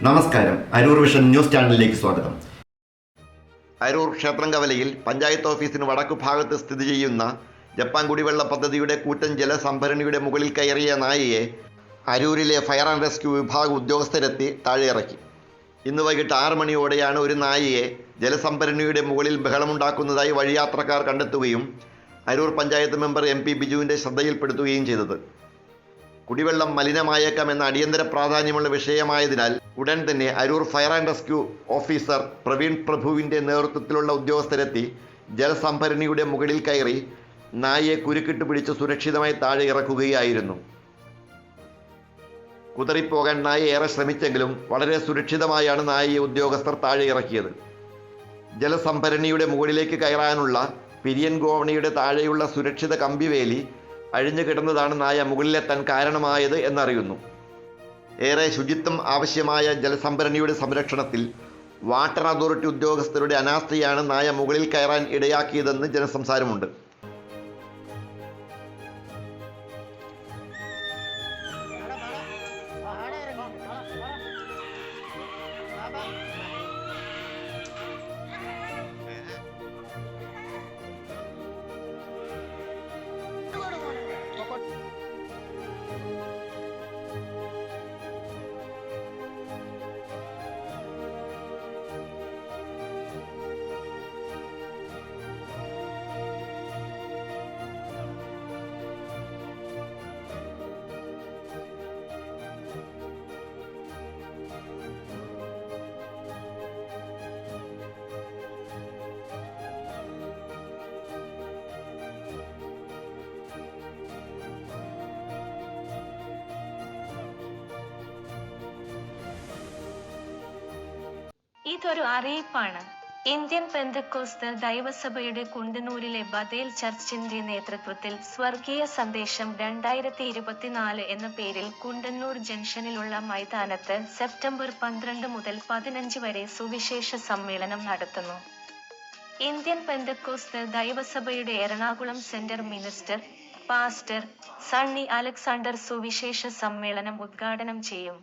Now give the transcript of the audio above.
നമസ്കാരം. Aroor vision news ചാനലിലേക്ക് സ്വാഗതം. അരൂർ ക്ഷേത്രംകവലയിൽ പഞ്ചായത്ത് ഓഫീസിന് വടക്കു ഭാഗത്ത് സ്ഥിതി ചെയ്യുന്ന ജപ്പാൻ കുടിവെള്ള പദ്ധതിയുടെ കൂറ്റൻ ജലസംഭരണിയുടെ മുകളിൽ കയറിയ നായയെ അരൂരിലെ ഫയർ ആൻഡ് റെസ്ക്യൂ വിഭാഗം ഉദ്യോഗസ്ഥരെത്തി താഴെയിറക്കി. ഇന്ന് വൈകിട്ട് 6 മണിയോടെയാണ് ഒരു നായയെ ജലസംഭരണിയുടെ മുകളിൽ ബഹളമുണ്ടാക്കുന്നതായി വഴിയാത്രക്കാർ കണ്ടെത്തുകയും അരൂർ പഞ്ചായത്ത് മെമ്പർ MP ബിജുവിൻ്റെ ശ്രദ്ധയിൽപ്പെടുത്തുകയും ചെയ്തത്. കുടിവെള്ളം മലിനമായേക്കാം എന്ന അടിയന്തര പ്രാധാന്യമുള്ള വിഷയമായതിനാൽ ഉടൻ തന്നെ Aroor fire and rescue officer Praveen പ്രഭുവിൻ്റെ നേതൃത്വത്തിലുള്ള ഉദ്യോഗസ്ഥരെത്തി ജലസംഭരണിയുടെ മുകളിൽ കയറി നായയെ കുരുക്കിട്ട് പിടിച്ച് സുരക്ഷിതമായി താഴെ ഇറക്കുകയായിരുന്നു. കുതറിപ്പോകാൻ നായ ഏറെ ശ്രമിച്ചെങ്കിലും വളരെ സുരക്ഷിതമായാണ് നായയെ ഉദ്യോഗസ്ഥർ താഴെ ഇറക്കിയത്. ജലസംഭരണിയുടെ മുകളിലേക്ക് കയറാനുള്ള പിരിയൻ ഗോവണിയുടെ താഴെയുള്ള സുരക്ഷിത കമ്പിവേലി അഴിഞ്ഞു കിടന്നതാണ് നായ മുകളിലെത്താൻ കാരണമായത് എന്നറിയുന്നു. ഏറെ ശുചിത്വം ആവശ്യമായ ജലസംഭരണിയുടെ സംരക്ഷണത്തിൽ വാട്ടർ അതോറിറ്റി ഉദ്യോഗസ്ഥരുടെ അനാസ്ഥയാണ് നായ മുകളിൽ കയറാൻ ഇടയാക്കിയതെന്ന് ജനസംസാരമുണ്ട്. ഇതൊരു അറിയിപ്പാണ്. ഇന്ത്യൻ പെന്തക്കോസ്ത് ദൈവസഭയുടെ കുണ്ടന്നൂരിലെ ബഥേൽ ചർച്ചിന്റെ നേതൃത്വത്തിൽ സ്വർഗീയ സന്ദേശം 2024 എന്ന പേരിൽ കുണ്ടന്നൂർ ജംഗ്ഷനിലുള്ള മൈതാനത്ത് സെപ്റ്റംബർ 12 മുതൽ 15 വരെ സുവിശേഷ സമ്മേളനം നടത്തുന്നു. ഇന്ത്യൻ പെന്തക്കോസ്ത് ദൈവസഭയുടെ Ernakulam centre minister pastor Sunny Alexander സുവിശേഷ സമ്മേളനം ഉദ്ഘാടനം ചെയ്യും.